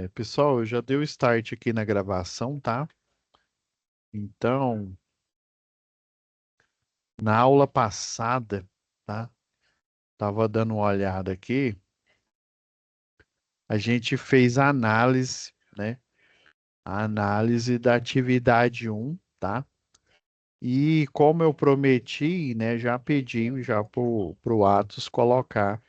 Pessoal, eu já dei o start aqui na gravação, tá? Então, na aula passada, tá? Tava dando uma olhada aqui, a gente fez a análise, né? A análise da atividade um, tá? E como eu prometi, né? Já pedi já pro Atos colocar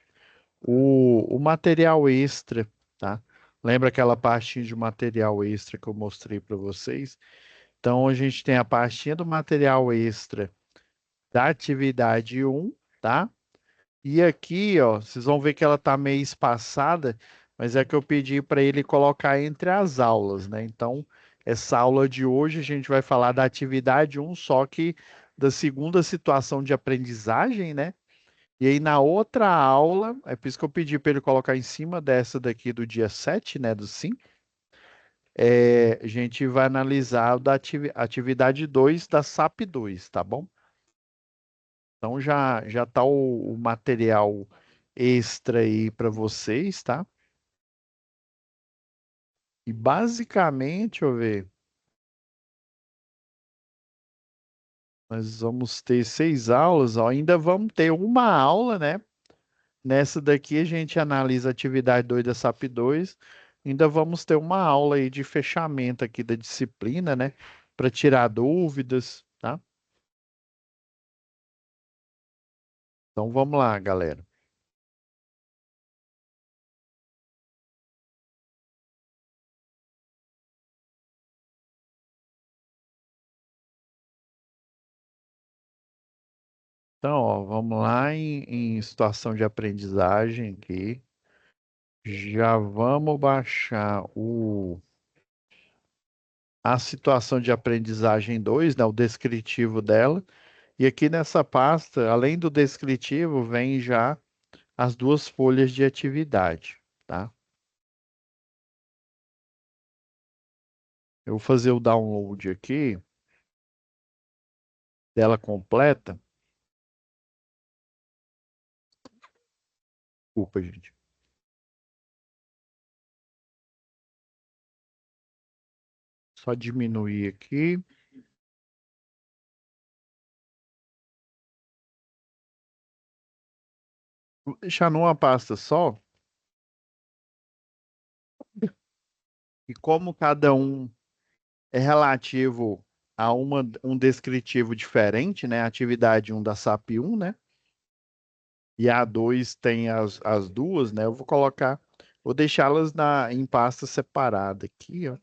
o material extra, tá? Lembra aquela pastinha de material extra que eu mostrei para vocês? Então, a gente tem a pastinha do material extra da atividade um, tá? E aqui, ó, vocês vão ver que ela tá meio espaçada, mas é que eu pedi para ele colocar entre as aulas, né? Então, essa aula de hoje a gente vai falar da atividade um, só que da segunda situação de aprendizagem, né? E aí na outra aula, é por isso que eu pedi para ele colocar em cima dessa daqui do dia 7, né, do 5, a gente vai analisar o da atividade 2 da SAP 2, tá bom? Então já tá o material extra aí para vocês, tá? E basicamente, deixa eu ver, nós vamos ter 6 aulas, ó, ainda vamos ter uma aula, né? Nessa daqui a gente analisa a atividade 2 da SAP 2. Ainda vamos ter uma aula aí de fechamento aqui da disciplina, né? Para tirar dúvidas, tá? Então vamos lá, galera. Então, ó, vamos lá em situação de aprendizagem aqui. Já vamos baixar a situação de aprendizagem 2, né, o descritivo dela. E aqui nessa pasta, além do descritivo, vem já as duas folhas de atividade, tá? Eu vou fazer o download aqui, dela completa. Desculpa, gente. Só diminuir aqui. Vou deixar numa pasta só. E como cada um é relativo a um descritivo diferente, né? Atividade um da SAP 1, né? E a 2 tem as duas, né? Eu vou colocar, vou deixá-las em pasta separada aqui, ó.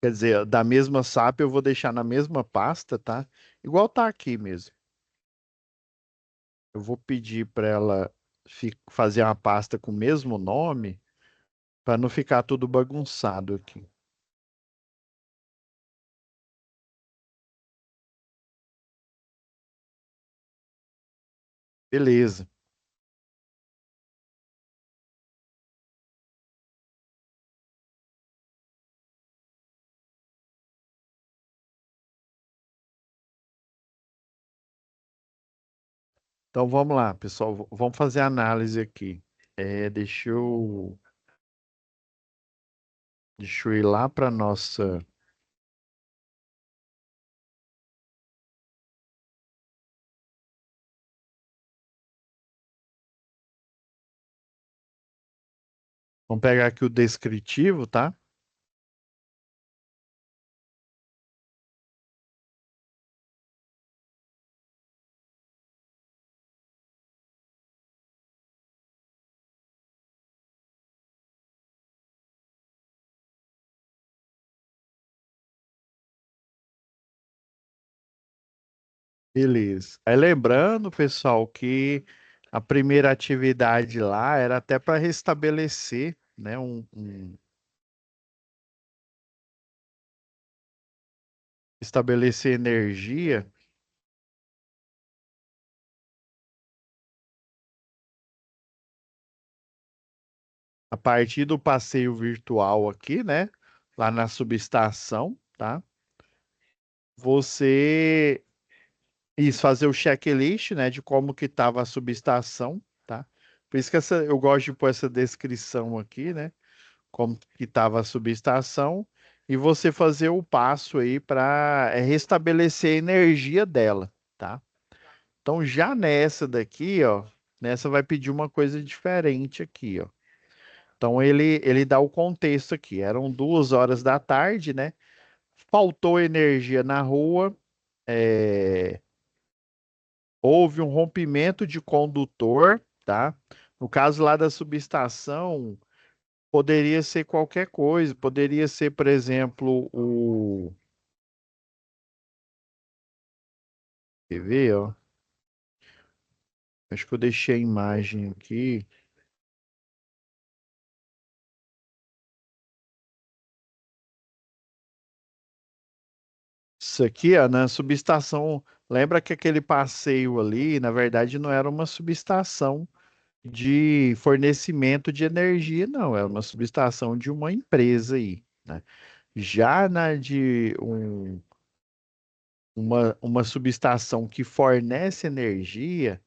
Quer dizer, da mesma SAP eu vou deixar na mesma pasta, tá? Igual tá aqui mesmo. Eu vou pedir para ela fazer uma pasta com o mesmo nome, para não ficar tudo bagunçado aqui. Beleza. Então vamos lá, pessoal. Vamos fazer a análise aqui. Deixa eu ir lá para nossa. Vamos pegar aqui o descritivo, tá? Beleza. Aí lembrando, pessoal, que a primeira atividade lá era até para restabelecer, né, estabelecer energia a partir do passeio virtual aqui, né, lá na subestação, tá? Você fazer o checklist, né, de como que estava a subestação, tá? Por isso que eu gosto de pôr essa descrição aqui, né? Como que estava a subestação e você fazer o passo aí para restabelecer a energia dela, tá? Então já nessa daqui, ó, nessa vai pedir uma coisa diferente aqui, ó. Então ele dá o contexto aqui. Eram 2 horas da tarde, né? Faltou energia na rua, é, houve um rompimento de condutor, tá? No caso lá da subestação, poderia ser qualquer coisa, poderia ser, por exemplo, quer ver, ó? Acho que eu deixei a imagem aqui. Isso aqui, ó, na subestação. Lembra que aquele passeio ali, na verdade, não era uma subestação de fornecimento de energia, não. Era uma subestação de uma empresa aí, né? Já na de uma subestação que fornece energia,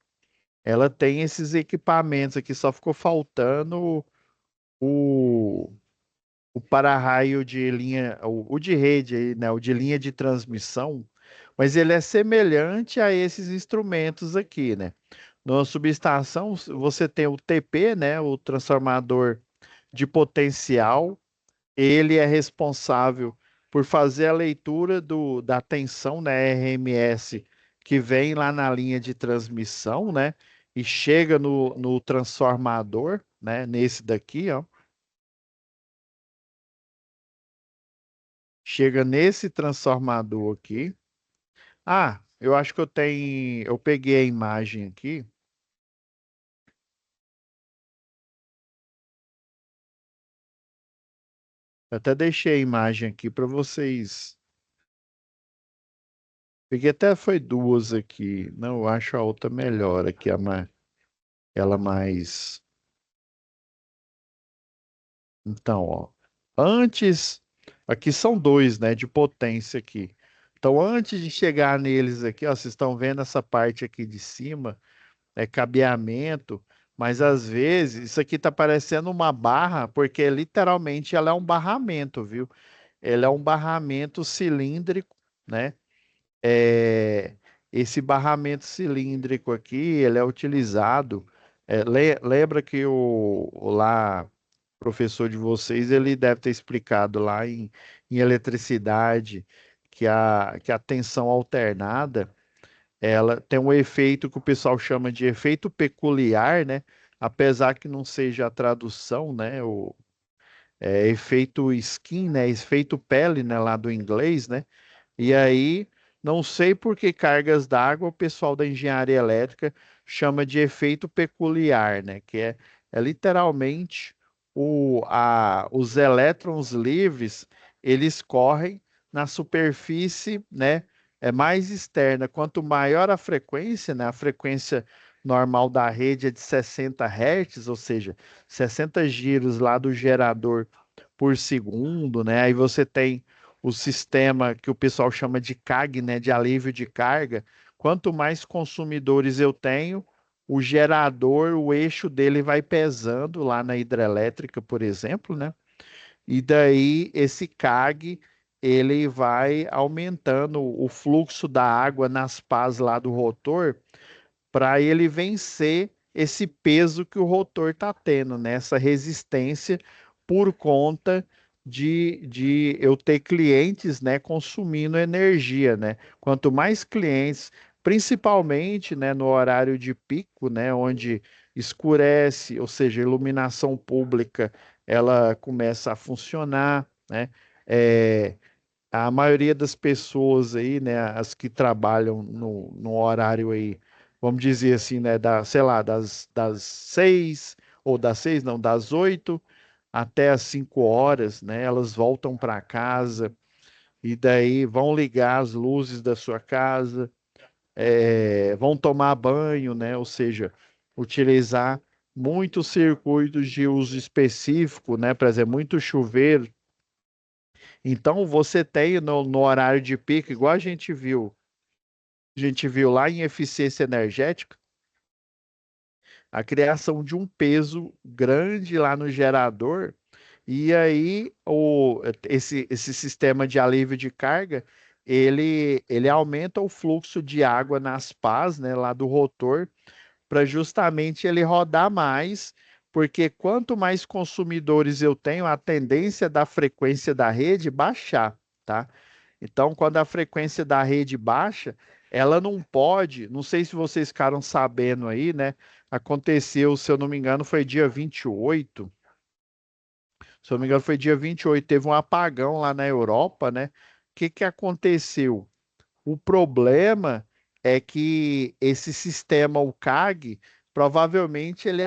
ela tem esses equipamentos aqui, só ficou faltando o, o para-raio de linha, o de rede aí, né? O de linha de transmissão, mas ele é semelhante a esses instrumentos aqui, né? Na subestação, você tem o TP, né? O transformador de potencial. Ele é responsável por fazer a leitura da tensão, né, RMS, que vem lá na linha de transmissão, né, e chega no transformador, né, nesse daqui, ó. Chega nesse transformador aqui. Ah, eu acho que eu peguei a imagem aqui. Eu até deixei a imagem aqui para vocês. Peguei até foi duas aqui. Não, eu acho a outra melhor aqui, ela mais. Então, ó, antes, aqui são dois, né, de potência aqui. Então, antes de chegar neles aqui, ó, vocês estão vendo essa parte aqui de cima, é cabeamento, mas às vezes isso aqui tá parecendo uma barra, porque literalmente ela é um barramento, viu? Ela é um barramento cilíndrico, né? É, esse barramento cilíndrico aqui, ele é utilizado. Lembra que o lá professor de vocês, ele deve ter explicado lá em eletricidade que a tensão alternada, ela tem um efeito que o pessoal chama de efeito peculiar, né? Apesar que não seja a tradução, né? Efeito skin, né? Efeito pele, né? Lá do inglês, né? E aí, não sei por que cargas d'água o pessoal da engenharia elétrica chama de efeito peculiar, né? Que é literalmente os elétrons livres, eles correm na superfície, né? É mais externa. Quanto maior a frequência, né? A frequência normal da rede é de 60 Hz, ou seja, 60 giros lá do gerador por segundo, né? Aí você tem o sistema que o pessoal chama de CAG, né, de alívio de carga. Quanto mais consumidores eu tenho, o gerador, o eixo dele vai pesando lá na hidrelétrica, por exemplo, né? E daí esse CAG ele vai aumentando o fluxo da água nas pás lá do rotor para ele vencer esse peso que o rotor está tendo, né? Essa resistência por conta de eu ter clientes, né, consumindo energia, né? Quanto mais clientes, principalmente, né, no horário de pico, né, onde escurece, ou seja, a iluminação pública, ela começa a funcionar, né? É, a maioria das pessoas aí, né, as que trabalham no horário aí, vamos dizer assim, né, sei lá, das 6, ou das 6, não, das 8 até as 5 horas, né, elas voltam para casa e daí vão ligar as luzes da sua casa, vão tomar banho, né, ou seja, utilizar muitos circuitos de uso específico, né, por exemplo, muito chuveiro. Então você tem no horário de pico, igual a gente viu lá em eficiência energética, a criação de um peso grande lá no gerador, e aí esse sistema de alívio de carga, ele aumenta o fluxo de água nas pás, né, lá do rotor, para justamente ele rodar mais, porque quanto mais consumidores eu tenho, a tendência da frequência da rede baixar, tá? Então, quando a frequência da rede baixa, ela não pode, não sei se vocês ficaram sabendo aí, né? Aconteceu, se eu não me engano, foi dia 28. Se eu não me engano, foi dia 28. Teve um apagão lá na Europa, né? O que que aconteceu? O problema é que esse sistema, o CAG, provavelmente ele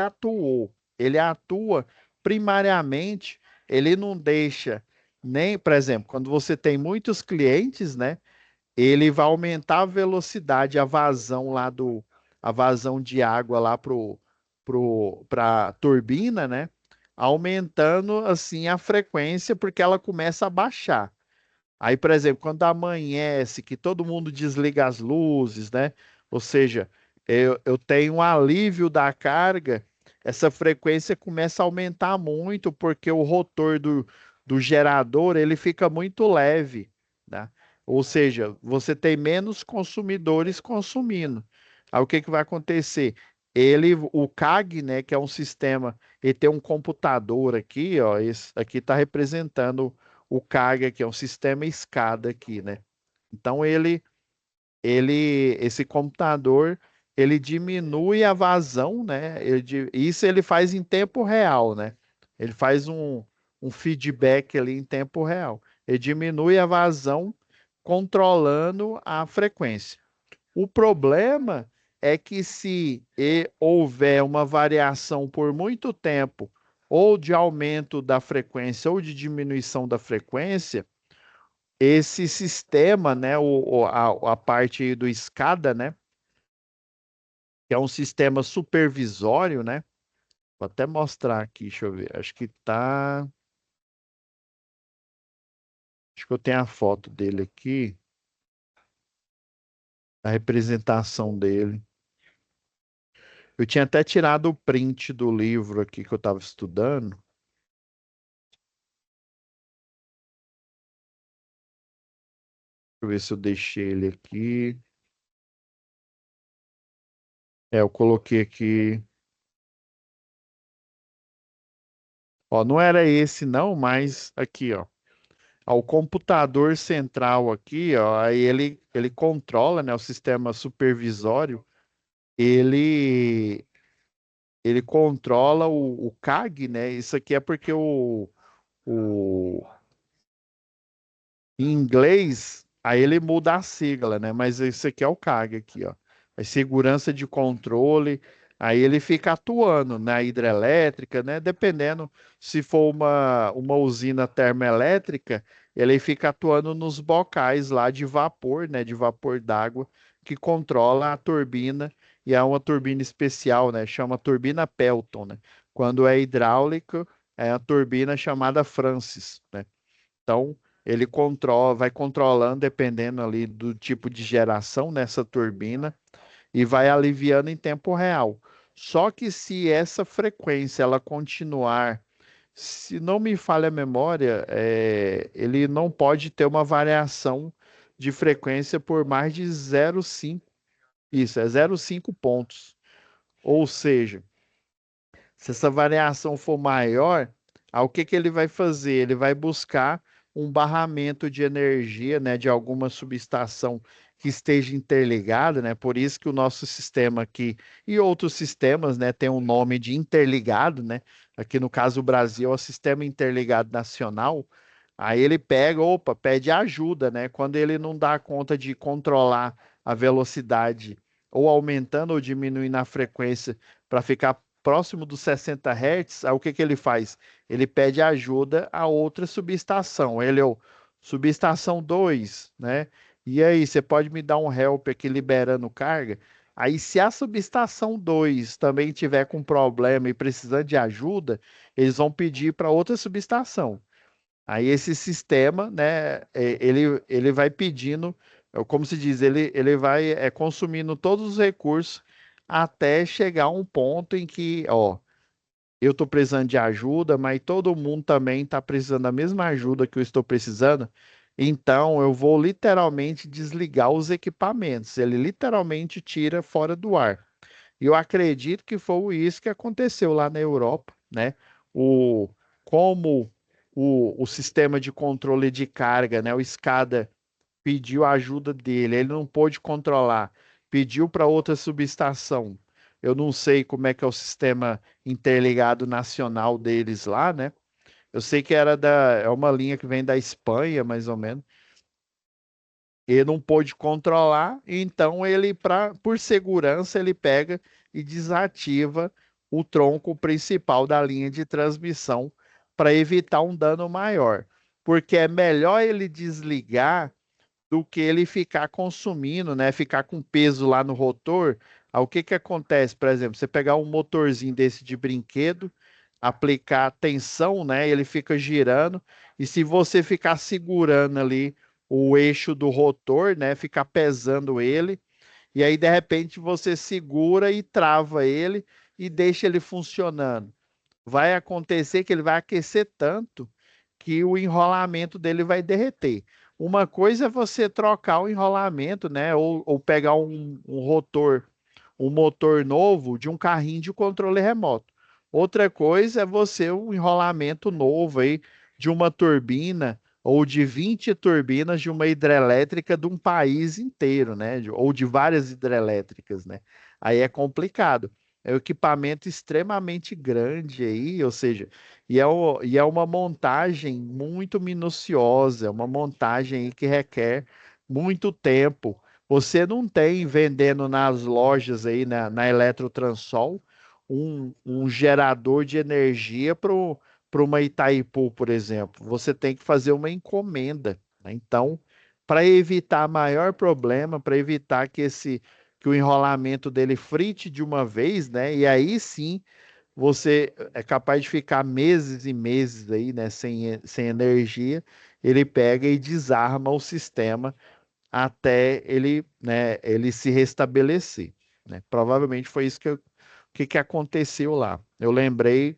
atua primariamente, ele não deixa nem, por exemplo, quando você tem muitos clientes, né? Ele vai aumentar a velocidade, a vazão lá a vazão de água lá para a turbina, né? Aumentando assim a frequência porque ela começa a baixar. Aí, por exemplo, quando amanhece, que todo mundo desliga as luzes, né? Ou seja, eu tenho um alívio da carga, essa frequência começa a aumentar muito, porque o rotor do gerador ele fica muito leve, né? Ou seja, você tem menos consumidores consumindo. Aí o que que vai acontecer? O CAG, né, que é um sistema, ele tem um computador aqui, ó, esse aqui está representando o CAG, que é um sistema escada aqui, né? Então esse computador, ele diminui a vazão, né? Isso ele faz em tempo real, né? Ele faz um feedback ali em tempo real. Ele diminui a vazão controlando a frequência. O problema é que se houver uma variação por muito tempo, ou de aumento da frequência ou de diminuição da frequência, esse sistema, né, a parte do SCADA, né, que é um sistema supervisório, né, vou até mostrar aqui, deixa eu ver, acho que eu tenho a foto dele aqui, a representação dele. Eu tinha até tirado o print do livro aqui que eu estava estudando. Deixa eu ver se eu deixei ele aqui. Eu coloquei aqui. Ó, não era esse não, mas aqui, ó. O computador central aqui, ó, aí ele controla, né, o sistema supervisório, ele ele controla o CAG, né? Isso aqui é porque o em inglês, aí ele muda a sigla, né? Mas esse aqui é o CAG aqui, ó. É segurança de controle. Aí ele fica atuando na hidrelétrica, né? Dependendo se for uma usina termoelétrica, ele fica atuando nos bocais lá de vapor, né? De vapor d'água, que controla a turbina. E é uma turbina especial, né? Chama turbina Pelton, né? Quando é hidráulico, é a turbina chamada Francis, né? Então, ele controla, vai controlando, dependendo ali do tipo de geração nessa turbina, e vai aliviando em tempo real. Só que se essa frequência ela continuar, se não me falha a memória, ele não pode ter uma variação de frequência por mais de 0,5. Isso, é 0,5 pontos. Ou seja, se essa variação for maior, o que que ele vai fazer? Ele vai buscar um barramento de energia, né, de alguma subestação que esteja interligada, né? Por isso que o nosso sistema aqui e outros sistemas, né, tem um nome de interligado, né? Aqui no caso o Brasil é o Sistema Interligado Nacional. Aí ele pega, opa, pede ajuda, né? Quando ele não dá conta de controlar a velocidade ou aumentando ou diminuindo a frequência para ficar próximo dos 60 Hz, aí o que que ele faz? Ele pede ajuda a outra subestação. Ele é o subestação 2, né? E aí, você pode me dar um help aqui liberando carga? Aí, se a subestação 2 também tiver com problema e precisando de ajuda, eles vão pedir para outra subestação. Aí esse sistema, né, ele vai pedindo, como se diz, ele vai consumindo todos os recursos até chegar a um ponto em que, ó, eu estou precisando de ajuda, mas todo mundo também está precisando da mesma ajuda que eu estou precisando. Então, eu vou literalmente desligar os equipamentos. Ele literalmente tira fora do ar. E eu acredito que foi isso que aconteceu lá na Europa, né? O, como o sistema de controle de carga, né? O SCADA pediu a ajuda dele, ele não pôde controlar, pediu para outra subestação. Eu não sei como é que é o sistema interligado nacional deles lá, né? Eu sei que é uma linha que vem da Espanha, mais ou menos. Ele não pôde controlar, então por segurança, ele pega e desativa o tronco principal da linha de transmissão para evitar um dano maior. Porque é melhor ele desligar do que ele ficar consumindo, né? Ficar com peso lá no rotor. Aí, o que que acontece, por exemplo, você pegar um motorzinho desse de brinquedo, aplicar tensão, né? Ele fica girando, e se você ficar segurando ali o eixo do rotor, né? Ficar pesando ele, e aí de repente você segura e trava ele e deixa ele funcionando. Vai acontecer que ele vai aquecer tanto que o enrolamento dele vai derreter. Uma coisa é você trocar o enrolamento, né? Ou pegar um rotor, um motor novo de um carrinho de controle remoto. Outra coisa é você um enrolamento novo aí de uma turbina ou de 20 turbinas de uma hidrelétrica de um país inteiro, né? Ou de várias hidrelétricas, né? Aí é complicado. É um equipamento extremamente grande aí, ou seja, e é uma montagem muito minuciosa, é uma montagem aí que requer muito tempo. Você não tem vendendo nas lojas aí, na Eletrotransol, um gerador de energia para uma Itaipu, por exemplo. Você tem que fazer uma encomenda, né? Então, para evitar maior problema, para evitar que o enrolamento dele frite de uma vez, né? E aí sim você é capaz de ficar meses e meses aí, né, sem energia. Ele pega e desarma o sistema até ele, né, ele se restabelecer, né? Provavelmente foi isso que aconteceu lá. Eu lembrei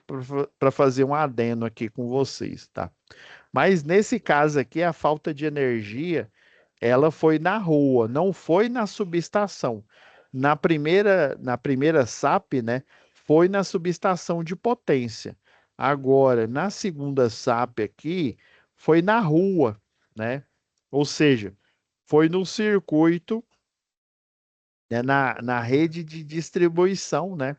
para fazer um adendo aqui com vocês, tá? Mas nesse caso aqui, a falta de energia ela foi na rua, não foi na subestação. Na primeira SAP, né, foi na subestação de potência. Agora, na segunda SAP aqui, foi na rua, né? Ou seja, foi no circuito, né, na rede de distribuição, né?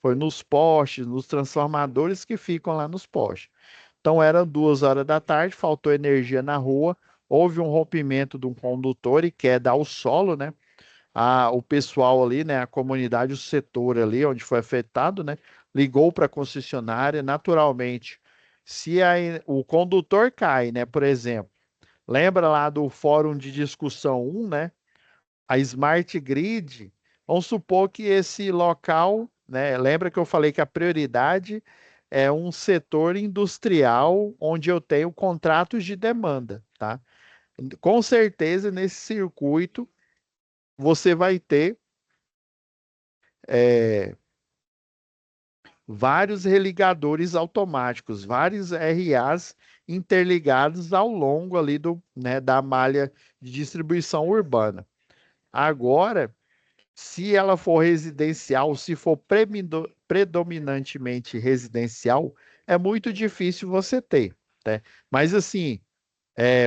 Foi nos postes, nos transformadores que ficam lá nos postes. Então, eram 2 horas da tarde, faltou energia na rua, houve um rompimento de um condutor e queda ao solo, né? O pessoal ali, né? A comunidade, o setor ali onde foi afetado, né? Ligou para a concessionária, naturalmente. Se o condutor cai, né? Por exemplo, lembra lá do fórum de discussão 1, né? A Smart Grid, vamos supor que esse local, né? Lembra que eu falei que a prioridade é um setor industrial onde eu tenho contratos de demanda, tá? Com certeza, nesse circuito, você vai ter é, vários religadores automáticos, vários RAs interligados ao longo ali né, da malha de distribuição urbana. Agora, se ela for residencial, se for predominantemente residencial, é muito difícil você ter, né? Mas assim,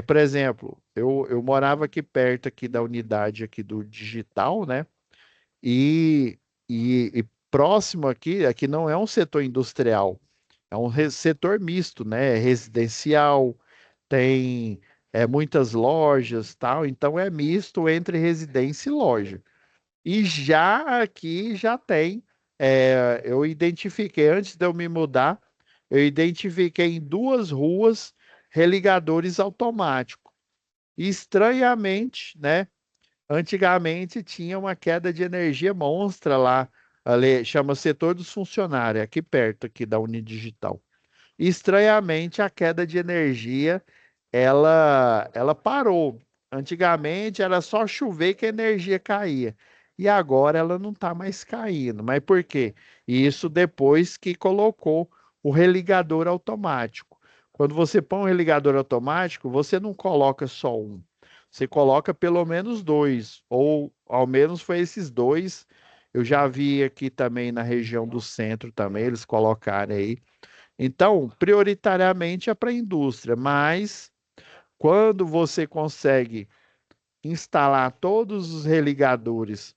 por exemplo, eu morava aqui perto aqui da unidade aqui do digital, né? E, e próximo aqui não é um setor industrial, é um setor misto, né? Residencial, tem muitas lojas, tal, então é misto entre residência e loja. E já aqui já tem, eu identifiquei, antes de eu me mudar, eu identifiquei em 2 ruas religadores automáticos. E, estranhamente, né? Antigamente tinha uma queda de energia monstra lá, ali, chama setor dos funcionários, aqui perto aqui da Unidigital. E, estranhamente, a queda de energia, ela parou. Antigamente era só chover que a energia caía. e agora ela não está mais caindo. Mas por quê? Isso depois que colocou o religador automático. Quando você põe um religador automático, você não coloca só um, você coloca pelo menos dois, ou ao menos foi esses dois. Eu já vi aqui também na região do centro também, eles colocarem aí. Então, prioritariamente é para a indústria, mas quando você consegue instalar todos os religadores,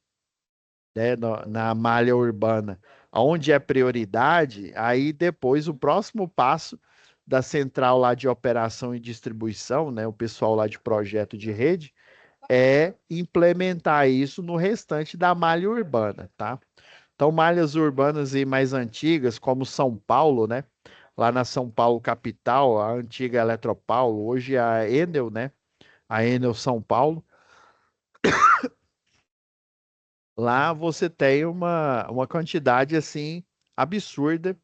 né, na malha urbana, onde é prioridade, aí depois o próximo passo da central lá de operação e distribuição, né, o pessoal lá de projeto de rede, é implementar isso no restante da malha urbana, tá? Então, malhas urbanas e mais antigas, como São Paulo, né? Lá na São Paulo capital, a antiga Eletropaulo, hoje é a Enel, né? A Enel São Paulo. Lá você tem uma quantidade assim absurda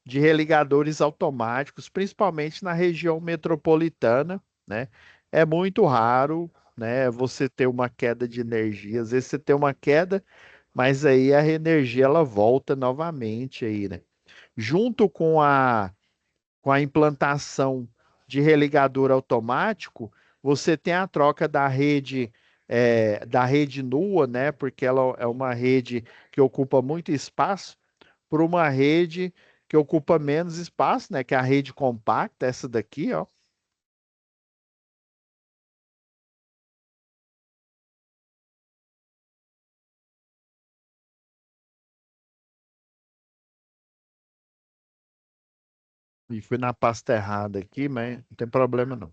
de religadores automáticos, principalmente na região metropolitana, né? É muito raro, né, você ter uma queda de energia. Às vezes você tem uma queda, mas aí a energia ela volta novamente aí, né? Junto com a implantação de religador automático, você tem a troca da rede nua, né? Porque ela é uma rede que ocupa muito espaço, por uma rede que ocupa menos espaço, né? Que é a rede compacta, essa daqui, ó. E fui na pasta errada aqui, mas não tem problema não.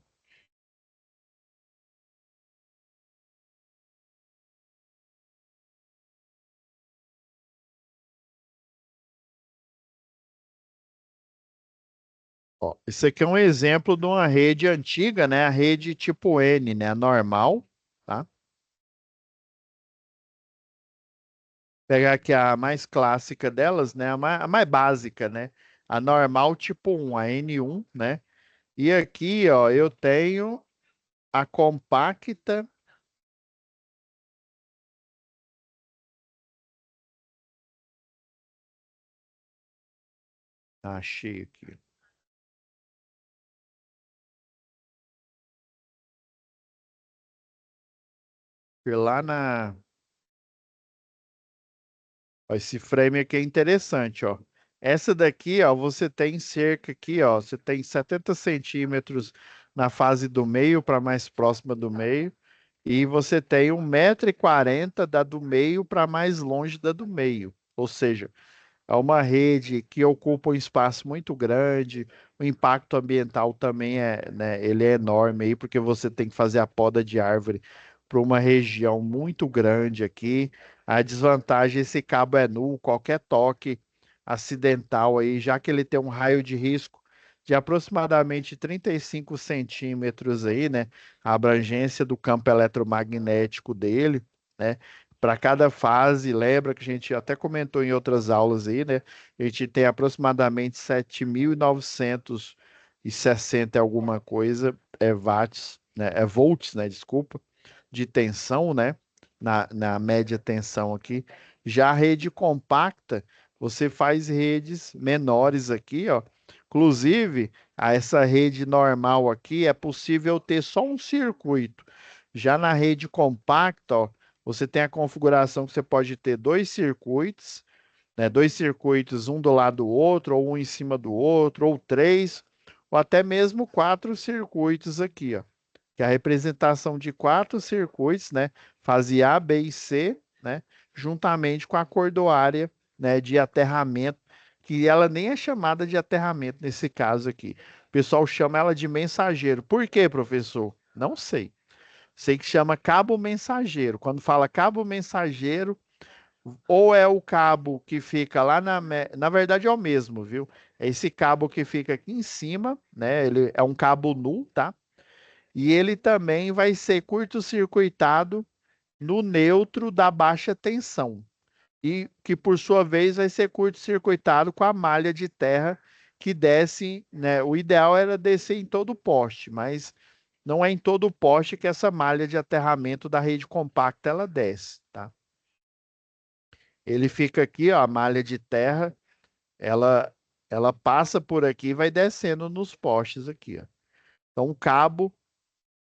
Ó, isso aqui é um exemplo de uma rede antiga, né? A rede tipo N, né? A normal, tá? Pegar aqui a mais clássica delas, né? A mais básica, né? A normal tipo um, a N1, né? E aqui, ó, eu tenho a compacta. Achei aqui. Fui lá na. Ó, esse frame aqui é interessante, ó. Essa daqui, ó, você tem cerca aqui, ó, você tem 70 centímetros na fase do meio para mais próxima do meio, e você tem 1,40 m da do meio para mais longe da do meio. Ou seja, é uma rede que ocupa um espaço muito grande, o impacto ambiental também é, né, ele é enorme aí, porque você tem que fazer a poda de árvore para uma região muito grande aqui. A desvantagem, esse cabo é nulo, qualquer toque acidental aí, já que ele tem um raio de risco de aproximadamente 35 centímetros aí, né? A abrangência do campo eletromagnético dele, né? Para cada fase, lembra que a gente até comentou em outras aulas aí, né? A gente tem aproximadamente 7.960 alguma coisa watts, né? Volts, né? Desculpa, de tensão, né? Na média tensão aqui. Já a rede compacta, você faz redes menores aqui, ó. Inclusive, essa rede normal aqui é possível ter só um circuito. Já na rede compacta, ó, você tem a configuração que você pode ter dois circuitos, né? Dois circuitos, um do lado do outro, ou um em cima do outro, ou três, ou até mesmo quatro circuitos aqui, ó. Que é a representação de quatro circuitos, né? Fase A, B e C, né? Juntamente com a cordoária, né? De aterramento, que ela nem é chamada de aterramento nesse caso aqui. O pessoal chama ela de mensageiro. Por quê, professor? Não sei. Sei que chama cabo mensageiro. Quando fala cabo mensageiro, ou é o cabo que fica lá na verdade é o mesmo, viu? É esse cabo que fica aqui em cima, né? Ele é um cabo nu, tá? E ele também vai ser curto-circuitado no neutro da baixa tensão. E que por sua vez vai ser curto-circuitado com a malha de terra que desce, né? O ideal era descer em todo o poste, mas não é em todo o poste que essa malha de aterramento da rede compacta ela desce, tá? Ele fica aqui, ó, a malha de terra, ela, ela passa por aqui e vai descendo nos postes aqui, ó. Então, o cabo,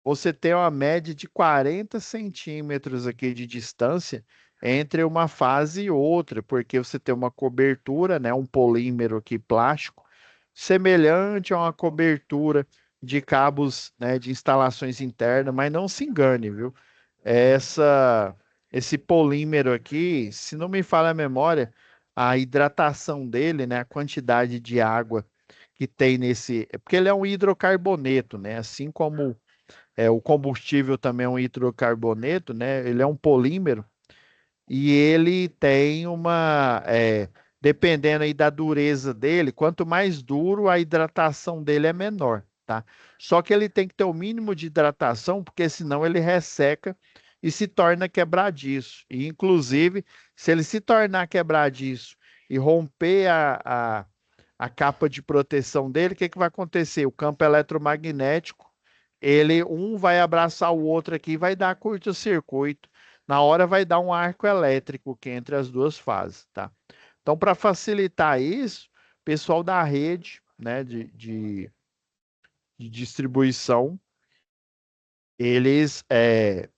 você tem uma média de 40 centímetros aqui de distância entre uma fase e outra, porque você tem uma cobertura, né, um polímero aqui plástico, semelhante a uma cobertura de cabos, né, de instalações internas, mas não se engane, viu? Essa, esse polímero aqui, se não me falha a memória, a hidratação dele, né, a quantidade de água que tem nesse, é porque ele é um hidrocarboneto, né? Assim como o combustível também é um hidrocarboneto, né? Ele é um polímero e ele tem dependendo aí da dureza dele, quanto mais duro, a hidratação dele é menor, tá? Só que ele tem que ter o mínimo de hidratação, porque senão ele resseca e se torna quebradiço. E, inclusive, se ele se tornar quebradiço e romper a capa de proteção dele, o que que vai acontecer? O campo eletromagnético, ele um vai abraçar o outro aqui e vai dar curto-circuito. Na hora vai dar um arco elétrico que entre as duas fases, tá? Então, para facilitar isso, o pessoal da rede, né, de distribuição, eles, deixa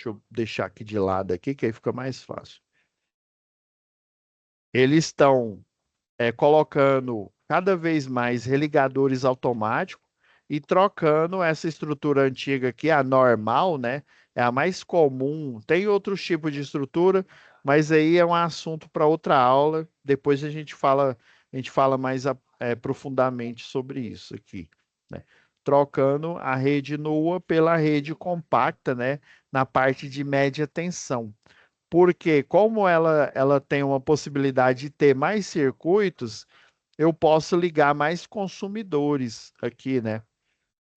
eu deixar aqui de lado aqui, que aí fica mais fácil. Eles estão colocando cada vez mais religadores automáticos e trocando essa estrutura antiga aqui, a normal, né? É a mais comum. Tem outros tipos de estrutura, mas aí é um assunto para outra aula. Depois a gente fala mais profundamente sobre isso aqui, né? Trocando a rede nua pela rede compacta, né? Na parte de média tensão. Porque como ela tem uma possibilidade de ter mais circuitos, eu posso ligar mais consumidores aqui, né?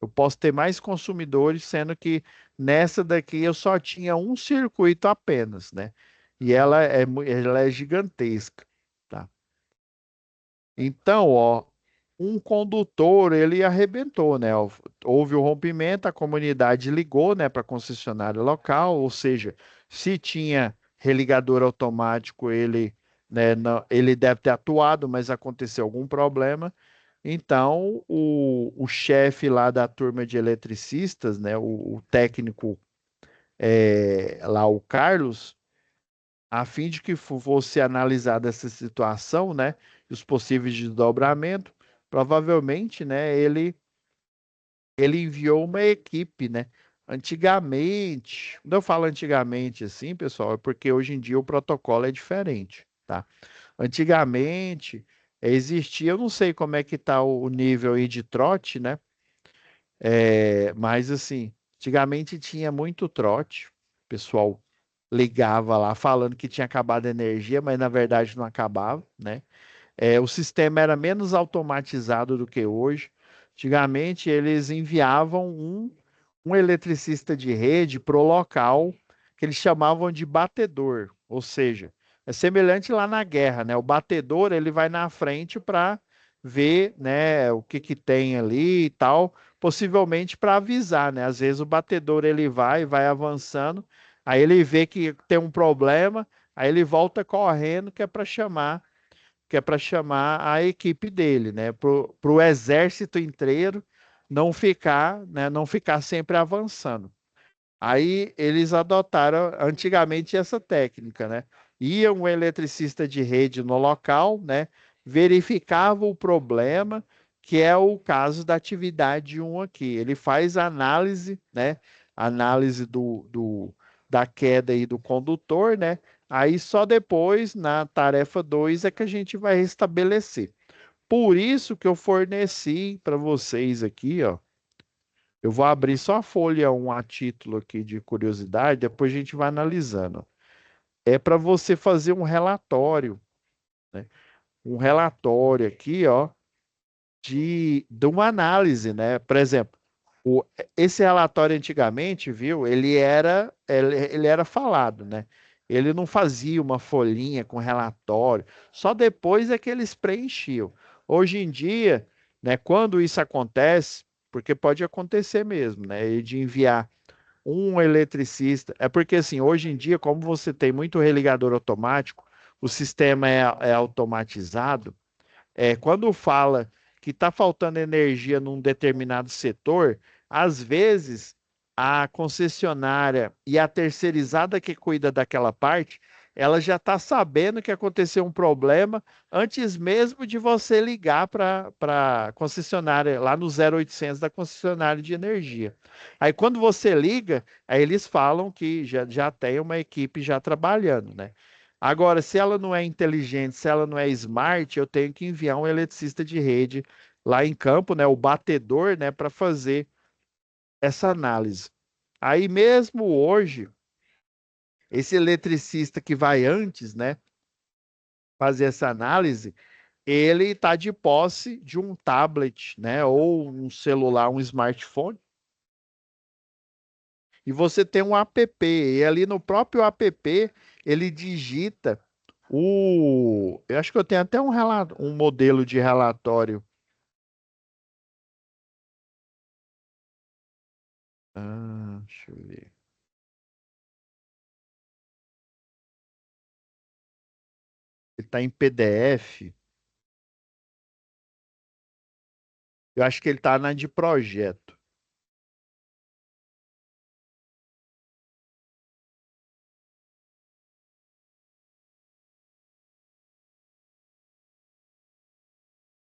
Eu posso ter mais consumidores, sendo que nessa daqui eu só tinha um circuito apenas, né? E ela é gigantesca, tá? Então, ó, um condutor, ele arrebentou, né? Houve o rompimento, a comunidade ligou, né, para a concessionária local, ou seja, se tinha religador automático, ele, né, ele deve ter atuado, mas aconteceu algum problema. Então, o chefe lá da turma de eletricistas, né, o técnico lá, o Carlos, a fim de que fosse analisada essa situação, né, e os possíveis desdobramentos, provavelmente, né, ele enviou uma equipe, né? Antigamente, quando eu falo antigamente assim, pessoal, é porque hoje em dia o protocolo é diferente, tá? Antigamente existia, eu não sei como é que tá o nível aí de trote, né? Mas assim, antigamente tinha muito trote, o pessoal ligava lá falando que tinha acabado a energia, mas na verdade não acabava, né? O sistema era menos automatizado do que hoje. Antigamente, eles enviavam um eletricista de rede para o local que eles chamavam de batedor, ou seja, é semelhante lá na guerra, né? O batedor ele vai na frente para ver, né, o que que tem ali e tal, possivelmente para avisar, né? Às vezes o batedor ele vai avançando, aí ele vê que tem um problema, aí ele volta correndo que é para chamar a equipe dele, né? Para o exército inteiro não ficar, né? Não ficar sempre avançando. Aí eles adotaram antigamente essa técnica, né? Ia um eletricista de rede no local, né? Verificava o problema, que é o caso da atividade um aqui. Ele faz análise, né? Análise da queda aí do condutor, né? Aí só depois, na tarefa 2 é que a gente vai restabelecer. Por isso que eu forneci para vocês aqui, ó. Eu vou abrir só a folha um a título aqui de curiosidade, depois a gente vai analisando. É para você fazer um relatório, né? Um relatório aqui, ó, de uma análise, né? Por exemplo, o, esse relatório antigamente, viu? Ele era falado, né? Ele não fazia uma folhinha com relatório, só depois é que eles preenchiam. Hoje em dia, né, quando isso acontece, porque pode acontecer mesmo, né? E de enviar um eletricista. É porque assim, hoje em dia, como você tem muito religador automático, o sistema é automatizado, quando fala que está faltando energia num determinado setor, às vezes a concessionária e a terceirizada que cuida daquela parte, ela já está sabendo que aconteceu um problema antes mesmo de você ligar para a concessionária, lá no 0800 da concessionária de energia. Aí quando você liga, aí eles falam que já tem uma equipe já trabalhando, né? Agora, se ela não é inteligente, se ela não é smart, eu tenho que enviar um eletricista de rede lá em campo, né, o batedor, né, para fazer essa análise. Aí mesmo hoje, esse eletricista que vai antes, né, fazer essa análise, ele está de posse de um tablet, né, ou um celular, um smartphone, e você tem um app, e ali no próprio app ele digita eu acho que eu tenho até um modelo de relatório. Deixa eu ver. Ele está em PDF. Eu acho que ele está na de projeto.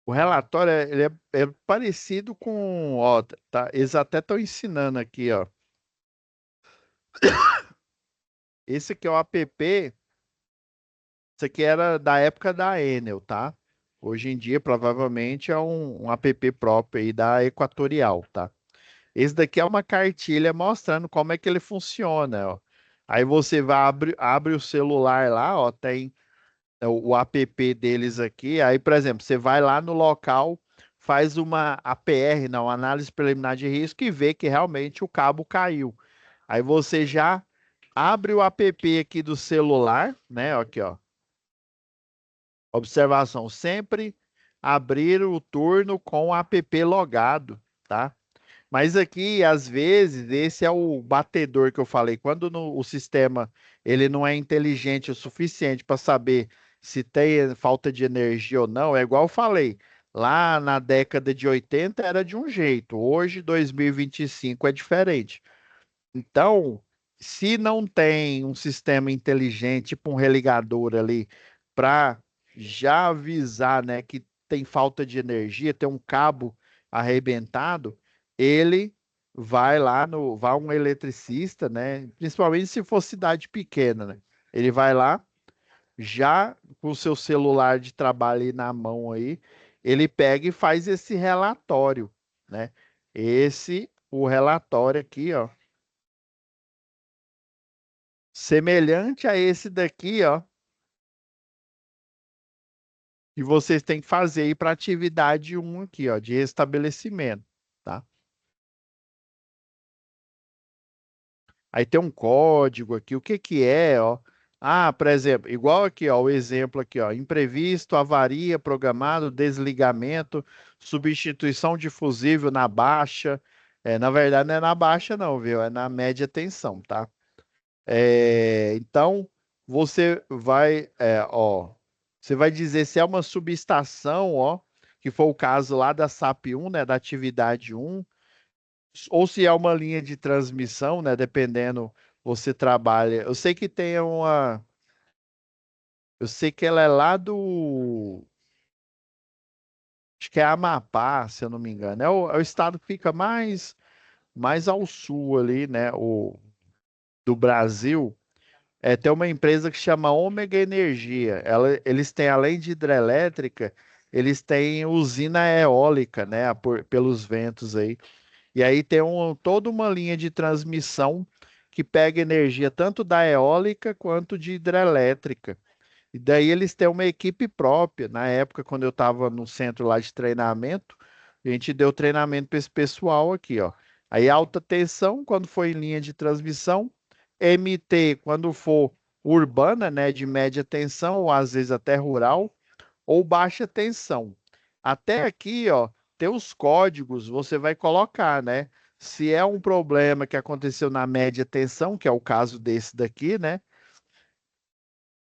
O relatório é parecido com, ó, tá, eles até estão ensinando aqui, ó. Esse aqui é o app, isso aqui era da época da Enel, tá? Hoje em dia, provavelmente, é um app próprio aí da Equatorial, tá? Esse daqui é uma cartilha mostrando como é que ele funciona, ó. Aí você vai abre o celular lá, ó, tem o app deles aqui. Aí, por exemplo, você vai lá no local, faz uma APR, não, análise preliminar de risco e vê que realmente o cabo caiu. Aí você já abre o app aqui do celular, né? Aqui, ó. Observação, sempre abrir o turno com o app logado, tá? Mas aqui, às vezes, esse é o batedor que eu falei. Quando o sistema ele não é inteligente o suficiente para saber se tem falta de energia ou não, é igual eu falei. Lá na década de 80 era de um jeito, hoje, 2025, é diferente. Então, se não tem um sistema inteligente, tipo um religador ali, para já avisar, né, que tem falta de energia, tem um cabo arrebentado, ele vai um eletricista, né, principalmente se for cidade pequena, né, ele vai lá, já com o seu celular de trabalho aí na mão aí, ele pega e faz esse relatório, né? O relatório aqui, ó, semelhante a esse daqui, ó, que vocês têm que fazer aí para atividade um aqui, ó, de restabelecimento, tá? Aí tem um código aqui, o que que é, ó? Ah, por exemplo, igual aqui, ó, o exemplo aqui, ó, imprevisto, avaria, programado, desligamento, substituição de fusível na baixa. Na verdade, não é na baixa, não, viu? É na média tensão, tá? Então, ó, você vai dizer se é uma subestação, ó, que foi o caso lá da SAP 1, né, da atividade um, ou se é uma linha de transmissão, né, dependendo, você trabalha. Eu sei que ela é lá acho que é Amapá, se eu não me engano. É o estado que fica mais ao sul ali, né, do Brasil. Tem uma empresa que chama Ômega Energia. Eles têm, além de hidrelétrica, eles têm usina eólica, né? Pelos ventos aí. E aí tem toda uma linha de transmissão que pega energia tanto da eólica quanto de hidrelétrica. E daí eles têm uma equipe própria. Na época, quando eu estava no centro lá de treinamento, a gente deu treinamento para esse pessoal aqui, ó. Aí alta tensão, quando for em linha de transmissão, MT, quando for urbana, né, de média tensão, ou às vezes até rural, ou baixa tensão. Até aqui, ó, tem os códigos, você vai colocar, né? Se é um problema que aconteceu na média tensão, que é o caso desse daqui, né?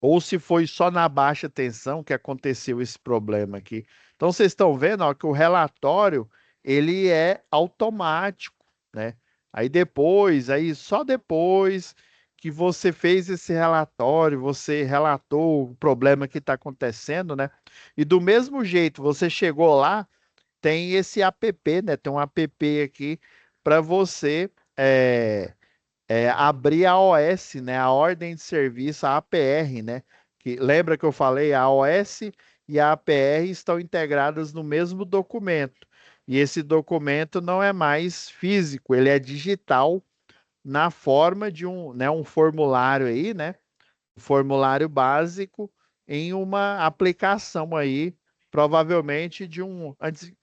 ou se foi só na baixa tensão que aconteceu esse problema aqui. Então vocês estão vendo, ó, que o relatório ele é automático, né? Aí depois, aí só depois que você fez esse relatório, você relatou o problema que está acontecendo, né? E do mesmo jeito, você chegou lá, tem esse app, né? Tem um app aqui para você abrir a OS, né? A ordem de serviço, a APR, né? Que lembra que eu falei, a OS e a APR estão integradas no mesmo documento. E esse documento não é mais físico, ele é digital na forma de um, né, um formulário aí, né? Formulário básico em uma aplicação aí, provavelmente de um.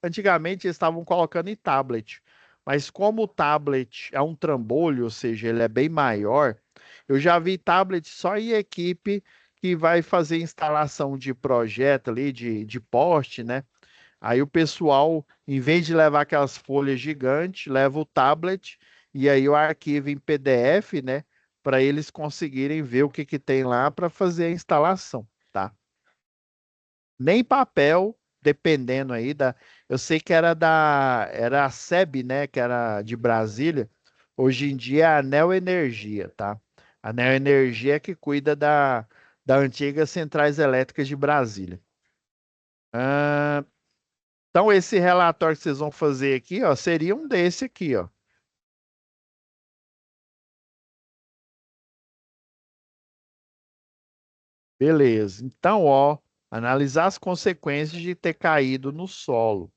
Antigamente eles estavam colocando em tablet, mas como o tablet é um trambolho, ou seja, ele é bem maior, eu já vi tablet só em equipe que vai fazer instalação de projeto ali, de poste, né? Aí o pessoal, em vez de levar aquelas folhas gigantes, leva o tablet e aí o arquivo em PDF, né? Para eles conseguirem ver o que que tem lá para fazer a instalação, tá? Nem papel, dependendo aí da. Eu sei que era a SEB, né? Que era de Brasília. Hoje em dia é a Neo Energia, tá? A Neo Energia é que cuida da antiga Centrais Elétricas de Brasília. Ah, então, esse relatório que vocês vão fazer aqui, ó, seria um desse aqui, ó. Beleza. Então, ó, analisar as consequências de ter caído no solo.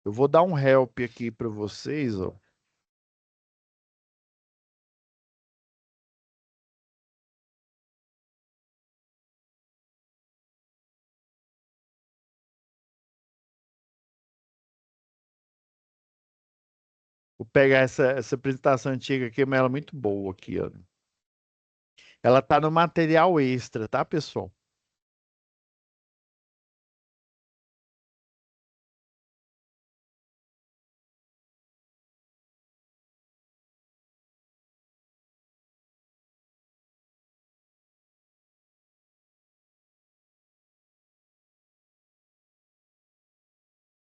Eu vou dar um help aqui para vocês, ó. Vou pegar essa apresentação antiga aqui, mas ela é muito boa aqui, ó. Ela tá no material extra, tá, pessoal?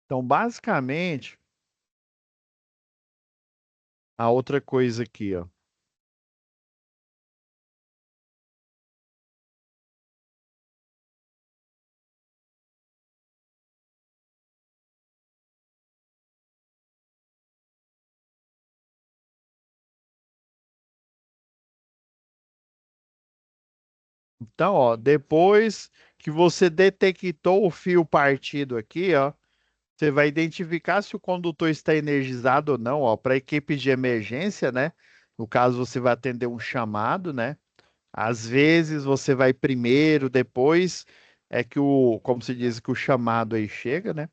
Então, basicamente, a outra coisa aqui, ó. Então, ó, depois que você detectou o fio partido aqui, ó, você vai identificar se o condutor está energizado ou não, ó, para a equipe de emergência, né? No caso, você vai atender um chamado, né? Às vezes você vai primeiro, depois é que como se diz, que o chamado aí chega, né?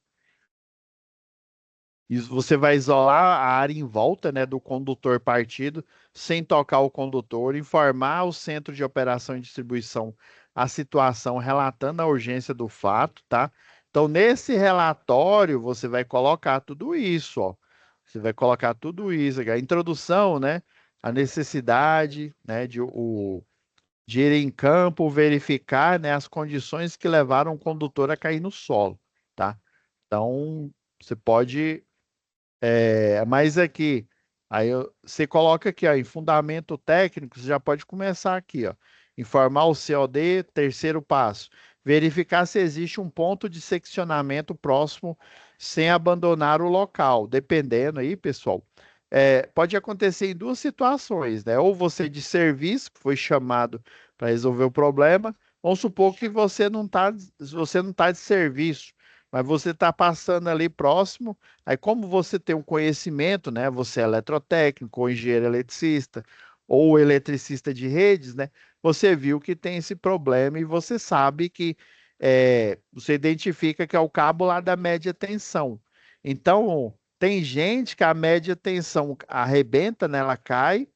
E você vai isolar a área em volta, né, do condutor partido, sem tocar o condutor, informar o centro de operação e distribuição a situação, relatando a urgência do fato, tá? Então, nesse relatório, você vai colocar tudo isso, ó. Você vai colocar tudo isso, aqui. A introdução, né? A necessidade, né, de ir em campo, verificar, né, as condições que levaram o condutor a cair no solo, tá? Então, você pode mas aqui, você coloca aqui, ó, em fundamento técnico, você já pode começar aqui, ó. Informar o COD, terceiro passo. Verificar se existe um ponto de seccionamento próximo sem abandonar o local. Dependendo aí, pessoal, pode acontecer em duas situações, né? Ou você de serviço, que foi chamado para resolver o problema, vamos supor que você não tá de serviço, mas você está passando ali próximo. Aí, como você tem um conhecimento, né? Você é eletrotécnico, ou engenheiro eletricista, ou eletricista de redes, né? Você viu que tem esse problema e você sabe que você identifica que é o cabo lá da média tensão. Então, tem gente que a média tensão arrebenta, né? Ela cai.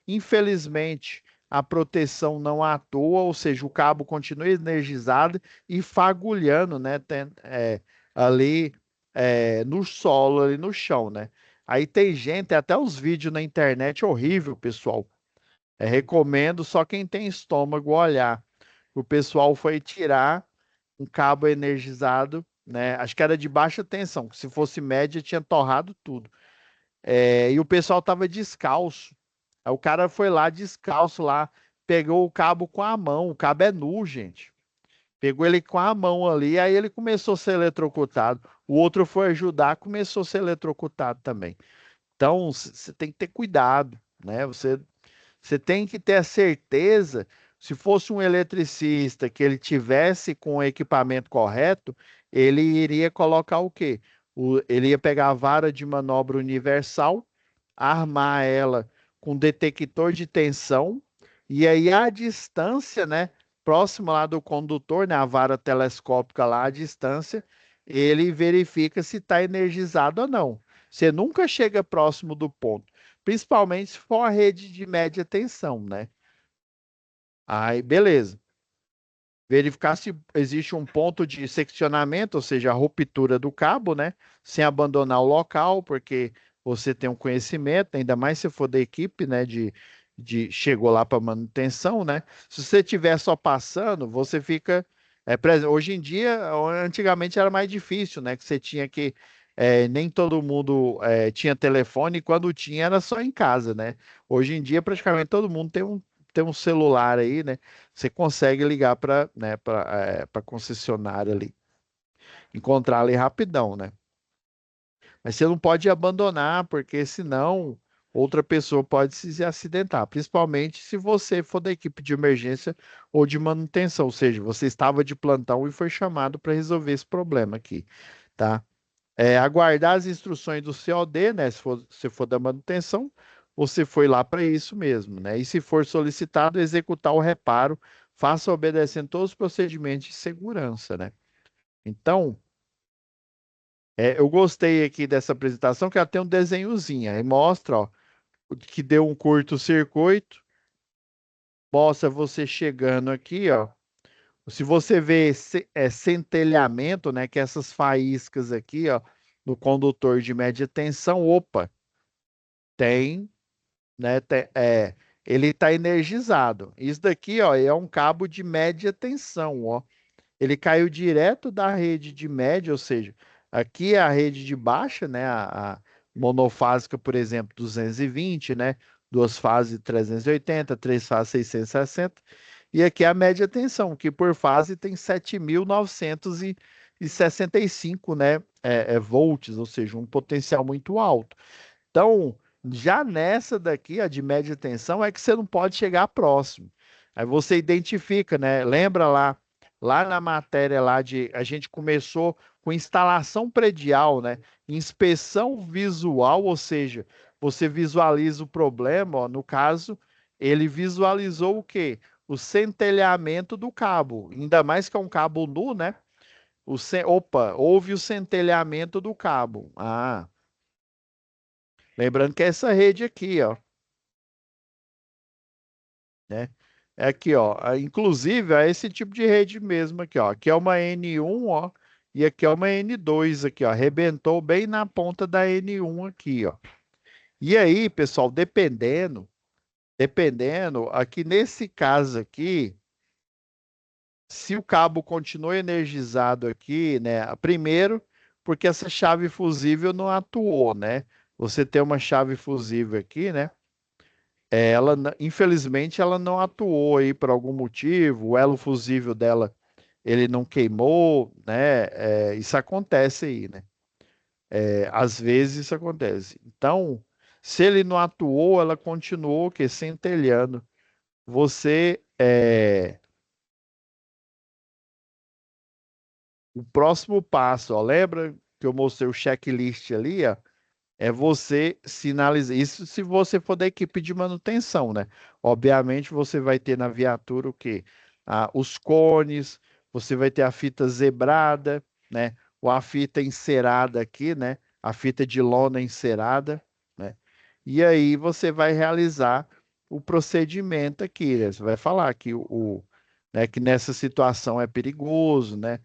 Infelizmente, a proteção não atua, ou seja, o cabo continua energizado e fagulhando, né? Ali no solo, ali no chão, né? Aí tem gente, tem até os vídeos na internet horrível, pessoal. Recomendo só quem tem estômago olhar. o pessoal foi tirar um cabo energizado, né? Acho que era de baixa tensão, que se fosse média tinha torrado tudo. E o pessoal tava descalço. Aí o cara foi lá descalço lá, pegou o cabo com a mão. O cabo é nu, gente. Pegou ele com a mão ali, aí ele começou a ser eletrocutado. O outro foi ajudar, começou a ser eletrocutado também. Então, você tem que ter cuidado, né? Você tem que ter a certeza, se fosse um eletricista que ele tivesse com o equipamento correto, ele iria colocar o quê? Ele ia pegar a vara de manobra universal, armar ela com detector de tensão, e aí à distância, né, próximo lá do condutor, né, a vara telescópica lá à distância, ele verifica se está energizado ou não. Você nunca chega próximo do ponto, principalmente se for uma rede de média tensão, né? Aí, beleza. Verificar se existe um ponto de seccionamento, ou seja, a ruptura do cabo, né? Sem abandonar o local, porque você tem um conhecimento, ainda mais se for da equipe, né? Chegou lá para manutenção, né? Se você estiver só passando, você fica. Hoje em dia, antigamente era mais difícil, né? Que você tinha que. Nem todo mundo tinha telefone, e quando tinha era só em casa, né? Hoje em dia, praticamente todo mundo tem um celular aí, né? Você consegue ligar para, né, para concessionária ali, encontrar ali rapidão, né? Mas você não pode abandonar, porque senão outra pessoa pode se acidentar, principalmente se você for da equipe de emergência ou de manutenção, ou seja, você estava de plantão e foi chamado para resolver esse problema aqui, tá? Aguardar as instruções do COD, né? Se for da manutenção, você foi lá para isso mesmo, né? E se for solicitado, executar o reparo, faça obedecendo todos os procedimentos de segurança, né? Então, eu gostei aqui dessa apresentação, que ela tem um desenhozinho, aí mostra, ó, que deu um curto-circuito, mostra você chegando aqui, ó. Se você vê centelhamento, né, que é essas faíscas aqui, ó, no condutor de média tensão, opa, tem, né? Ele está energizado. Isso daqui, ó, é um cabo de média tensão, ó. Ele caiu direto da rede de média, ou seja, aqui é a rede de baixa, né? A monofásica, por exemplo, 220, né? Duas fases 380, três fases 660. E aqui é a média tensão, que por fase tem 7.965, né? Volts, ou seja, um potencial muito alto. Então, já nessa daqui, a de média tensão, é que você não pode chegar próximo. Aí você identifica, né? Lembra lá na matéria lá a gente começou com instalação predial, né? Inspeção visual, ou seja, você visualiza o problema, ó, no caso, ele visualizou o quê? O centelhamento do cabo. Ainda mais que é um cabo nu, né? Opa, houve o centelhamento do cabo. Ah, lembrando que é essa rede aqui, ó, né? É aqui, ó. Inclusive, é esse tipo de rede mesmo aqui, ó. Aqui é uma N1, ó, e aqui é uma N2 aqui, ó. Arrebentou bem na ponta da N1 aqui, ó. E aí, pessoal, dependendo, aqui nesse caso aqui, se o cabo continua energizado aqui, né? Primeiro, porque essa chave fusível não atuou, né? Você tem uma chave fusível aqui, né? Infelizmente, ela não atuou aí por algum motivo, o elo fusível dela, ele não queimou, né? Isso acontece aí, né? Às vezes isso acontece. Então, se ele não atuou, ela continuou que centelhando. Você, o próximo passo, ó, lembra que eu mostrei o checklist ali, ó? É você sinalizar. Isso se você for da equipe de manutenção, né? Obviamente você vai ter na viatura o quê? Os cones, você vai ter a fita zebrada, né? Ou a fita encerada aqui, né? A fita de lona encerada, né? E aí você vai realizar o procedimento aqui, né? Você vai falar que né, que nessa situação é perigoso, né?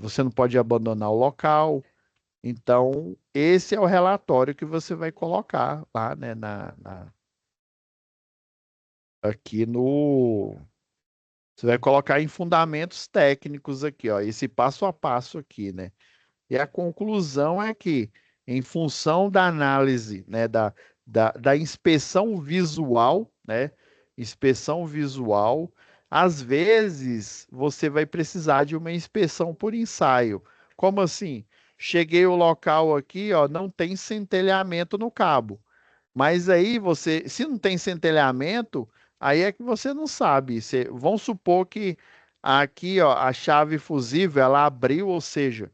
Você não pode abandonar o local. Então, esse é o relatório que você vai colocar lá, né, aqui Você vai colocar em fundamentos técnicos aqui, ó, esse passo a passo aqui, né? E a conclusão é que, em função da análise, né, da inspeção visual, né, inspeção visual, às vezes você vai precisar de uma inspeção por ensaio. Como assim? Cheguei ao local aqui, ó, não tem centelhamento no cabo. Mas aí você, se não tem centelhamento, aí é que você não sabe. Vamos supor que aqui, ó, a chave fusível ela abriu, ou seja,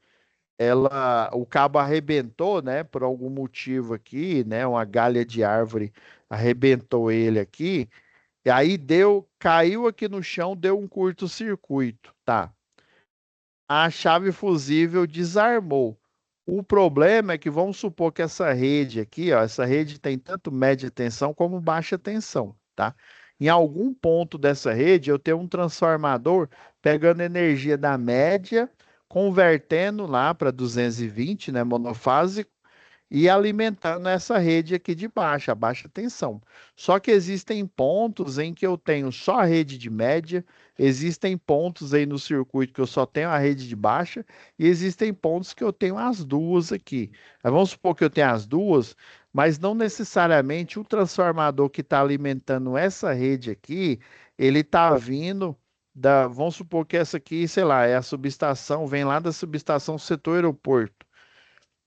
o cabo arrebentou, né, por algum motivo aqui, né, uma galha de árvore arrebentou ele aqui, e aí caiu aqui no chão, deu um curto-circuito, tá? A chave fusível desarmou. O problema é que vamos supor que essa rede aqui, ó, essa rede tem tanto média tensão como baixa tensão, tá? Em algum ponto dessa rede eu tenho um transformador pegando energia da média, convertendo lá para 220, né, monofásico, e alimentando essa rede aqui de baixa, a baixa tensão. Só que existem pontos em que eu tenho só a rede de média, existem pontos aí no circuito que eu só tenho a rede de baixa, e existem pontos que eu tenho as duas aqui. Mas vamos supor que eu tenho as duas, mas não necessariamente o transformador que está alimentando essa rede aqui, ele está vindo vamos supor que essa aqui, sei lá, é a subestação, vem lá da subestação setor aeroporto,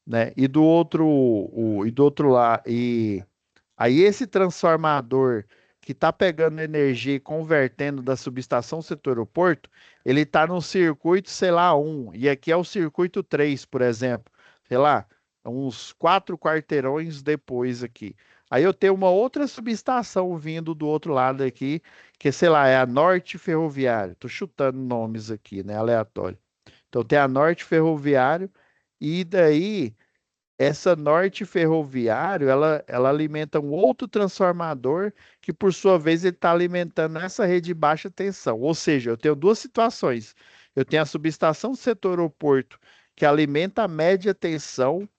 né? E do outro lado, e aí esse transformador que está pegando energia e convertendo da subestação setor aeroporto, ele está no circuito, sei lá, e aqui é o circuito 3, por exemplo, sei lá, uns 4 quarteirões depois aqui. Aí eu tenho uma outra subestação vindo do outro lado aqui, que sei lá, é a Norte Ferroviário. Estou chutando nomes aqui, né, aleatório. Então tem a Norte Ferroviário e daí essa Norte Ferroviário, ela alimenta um outro transformador que, por sua vez, ele está alimentando essa rede de baixa tensão. Ou seja, eu tenho duas situações. Eu tenho a subestação do setor aeroporto, que alimenta a média tensão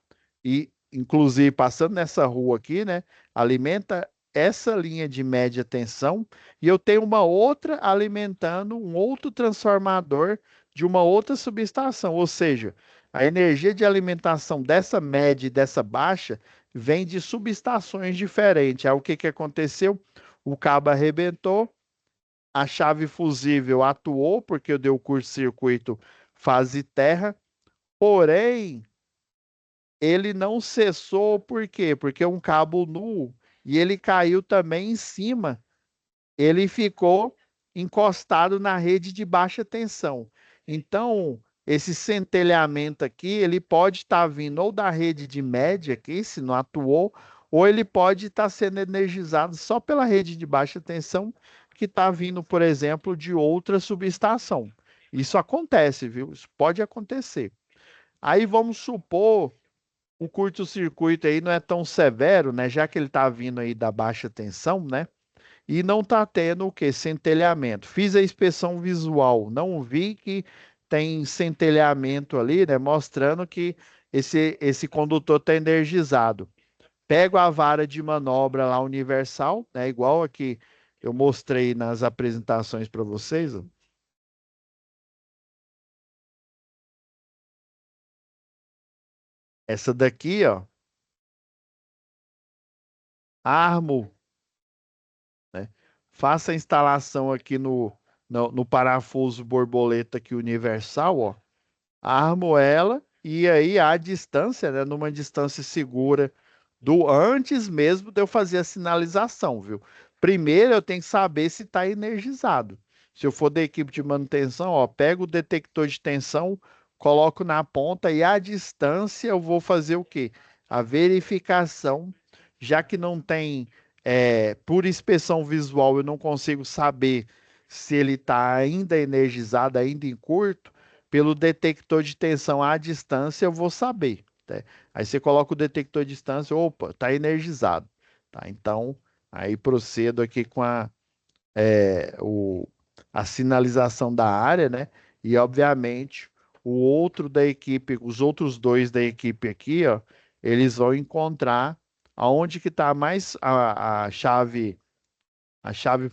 e, inclusive, passando nessa rua aqui, né, alimenta essa linha de média tensão, e eu tenho uma outra alimentando um outro transformador de uma outra subestação, ou seja, a energia de alimentação dessa média e dessa baixa vem de subestações diferentes. Aí o que que aconteceu? O cabo arrebentou, a chave fusível atuou porque eu dei o curto-circuito fase terra, porém ele não cessou, por quê? Porque é um cabo nu e ele caiu também em cima. Ele ficou encostado na rede de baixa tensão. Então, esse centelhamento aqui, ele pode estar vindo ou da rede de média aqui, se não atuou, ou ele pode estar sendo energizado só pela rede de baixa tensão que está vindo, por exemplo, de outra subestação. Isso acontece, viu? Isso pode acontecer. Aí vamos supor o curto-circuito aí não é tão severo, né? Já que ele está vindo aí da baixa tensão, né? E não está tendo o que? Centelhamento. Fiz a inspeção visual, não vi que tem centelhamento ali, né? Mostrando que esse condutor está energizado. Pego a vara de manobra lá universal, né? Igual aqui eu mostrei nas apresentações para vocês, ó. Essa daqui, ó, armo, né? Faça a instalação aqui no parafuso borboleta aqui universal, ó. Armo ela e aí a distância, né, numa distância segura do antes mesmo de eu fazer a sinalização, viu? Primeiro eu tenho que saber se está energizado. Se eu for da equipe de manutenção, ó, pego o detector de tensão, coloco na ponta e à distância eu vou fazer o quê? A verificação, já que não tem, por inspeção visual, eu não consigo saber se ele está ainda energizado, ainda em curto, pelo detector de tensão à distância eu vou saber, né? Aí você coloca o detector de distância, opa, está energizado, tá? Então, aí procedo aqui com é, o, a sinalização da área, né? E, obviamente, o outro da equipe, os outros dois da equipe aqui, ó, eles vão encontrar aonde que está mais a chave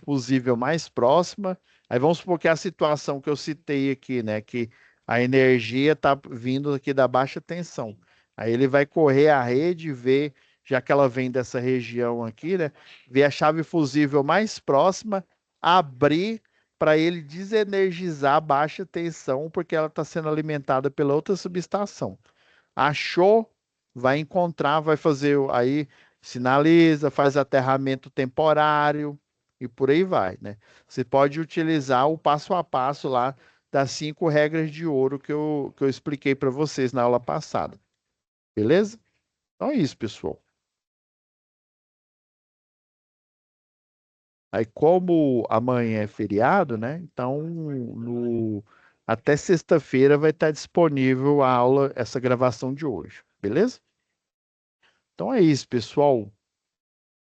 fusível mais próxima, Aí vamos supor que a situação que eu citei aqui, né, que a energia está vindo aqui da baixa tensão. Aí ele vai correr a rede, ver, já que ela vem dessa região aqui, né, ver a chave fusível mais próxima, abrir para ele desenergizar a baixa tensão, porque ela está sendo alimentada pela outra subestação. Achou, vai encontrar, vai fazer aí sinaliza, faz aterramento temporário e por aí vai, né? Você pode utilizar o passo a passo lá das 5 regras de ouro que eu expliquei para vocês na aula passada, beleza? Então é isso, pessoal. Aí, como amanhã é feriado, né? Então, até sexta-feira vai estar disponível a aula, essa gravação de hoje, beleza? Então é isso, pessoal.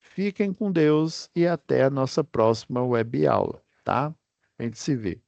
Fiquem com Deus e até a nossa próxima web aula, tá? A gente se vê.